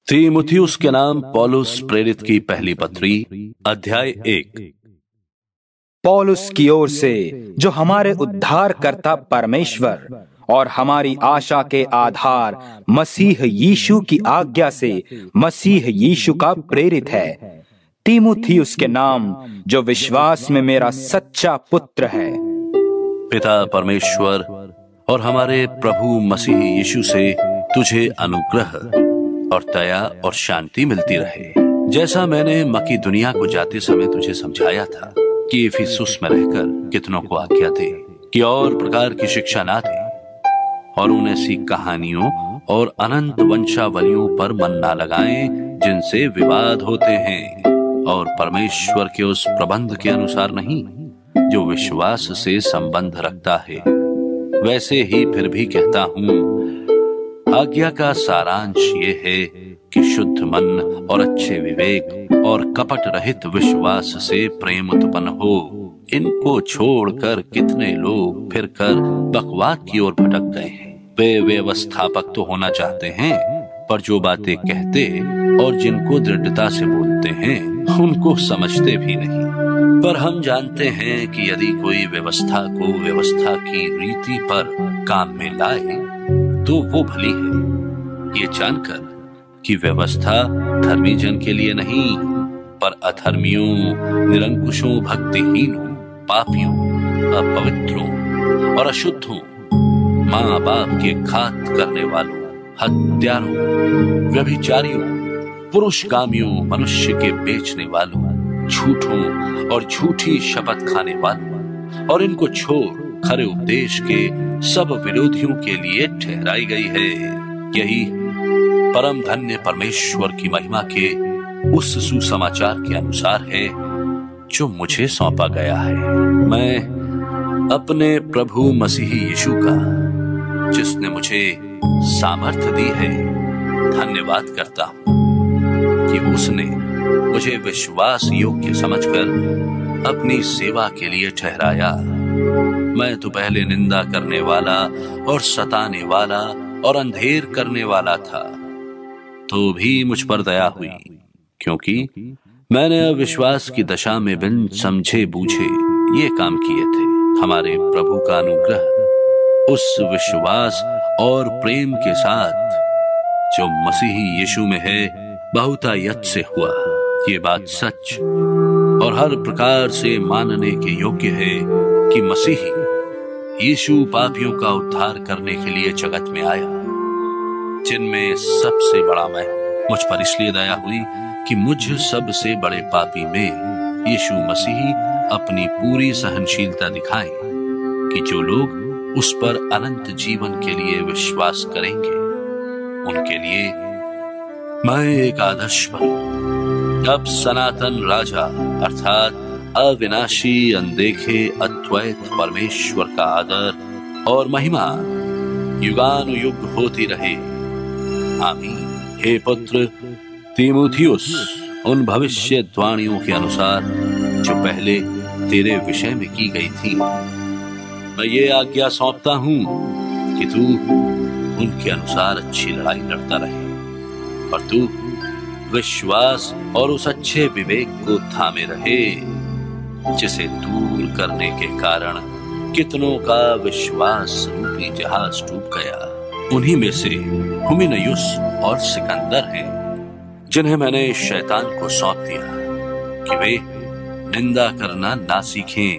तीमुथियुस के नाम पौलुस प्रेरित की पहली पत्री अध्याय 1। पौलुस की ओर से, जो हमारे उद्धारकर्ता परमेश्वर और हमारी आशा के आधार मसीह यीशु की आज्ञा से मसीह यीशु का प्रेरित है, तीमुथियुस के नाम, जो विश्वास में मेरा सच्चा पुत्र है। पिता परमेश्वर और हमारे प्रभु मसीह यीशु से तुझे अनुग्रह और दया और शांति मिलती रहे। जैसा मैंने मकीदुनिया को जाते समय तुझे समझाया था कि इफिसुस में रहकर कितनों को आज्ञा दे कि और प्रकार की शिक्षा ना दे और उन ऐसी कहानियों और अनंत वंशावलियों पर मन ना लगाएं जिनसे विवाद होते हैं, और परमेश्वर के उस प्रबंध के अनुसार नहीं जो विश्वास से संबंध रखता है। वैसे ही फिर भी कहता हूं, आज्ञा का सारांश ये है कि शुद्ध मन और अच्छे विवेक और कपट रहित विश्वास से प्रेम उत्पन्न हो। इनको छोड़कर कितने लोग फिरकर बकवाद की ओर भटक गए हैं। वे व्यवस्थापक तो होना चाहते हैं, पर जो बातें कहते और जिनको दृढ़ता से बोलते हैं उनको समझते भी नहीं। पर हम जानते हैं कि यदि कोई व्यवस्था को व्यवस्था की रीति पर काम में लाए तो वो भली है, ये जानकर कि व्यवस्था धर्मी जन के लिए नहीं, पर अधर्मियों, निरंकुशों, भक्तिहीनों, पापियों, अपवित्रों और अशुद्धों, माँ बाप के घात करने वालों, हत्यारों, व्यभिचारियों, पुरुषकामियों, मनुष्य के बेचने वालों, झूठों और झूठी शपथ खाने वालों और इनको छोड़ खरे उपदेश के सब विरोधियों के लिए ठहराई गई है। यही परम धन्य परमेश्वर की महिमा के उस सुसमाचार के अनुसार है जो मुझे सौंपा गया है। मैं अपने प्रभु मसीह यीशु का, जिसने मुझे सामर्थ्य दी है, धन्यवाद करता हूं कि उसने मुझे विश्वास योग्य समझकर अपनी सेवा के लिए ठहराया। मैं तो पहले निंदा करने वाला और सताने वाला और अंधेर करने वाला था, तो भी मुझ पर दया हुई, क्योंकि मैंने अविश्वास की दशा में बिन समझे बूझे ये काम किए थे। हमारे प्रभु का अनुग्रह उस विश्वास और प्रेम के साथ जो मसीह यीशु में है बहुतायत से हुआ। ये बात सच और हर प्रकार से मानने के योग्य है कि मसीही यीशु पापियों का उद्धार करने के लिए जगत में आया, जिनमें सबसे बड़ा मैं। मुझ पर इसलिए दया हुई कि मुझ सबसे बड़े पापी में यीशु मसीह अपनी पूरी सहनशीलता दिखाए कि जो लोग उस पर अनंत जीवन के लिए विश्वास करेंगे उनके लिए मैं एक आदर्श बनूं। अब सनातन राजा अर्थात अविनाशी, अनदेखे, अद्वैत परमेश्वर का आदर और महिमा युगानुयुग होती रहे। आमीन। हे पुत्र तीमुथियुस, उन भविष्यद्वाणियों के अनुसार जो पहले तेरे विषय में की गई थी, मैं ये आज्ञा सौंपता हूं कि तू उनके अनुसार अच्छी लड़ाई लड़ता रहे और तू विश्वास और उस अच्छे विवेक को थामे रहे जिसे दूर करने के कारण कितनों का विश्वास रूपी जहाज डूब गया। उन्हीं में से हुमिनयुस और सिकंदर हैं, जिन्हें मैंने शैतान को सौंप दिया कि वे निंदा करना ना सीखें।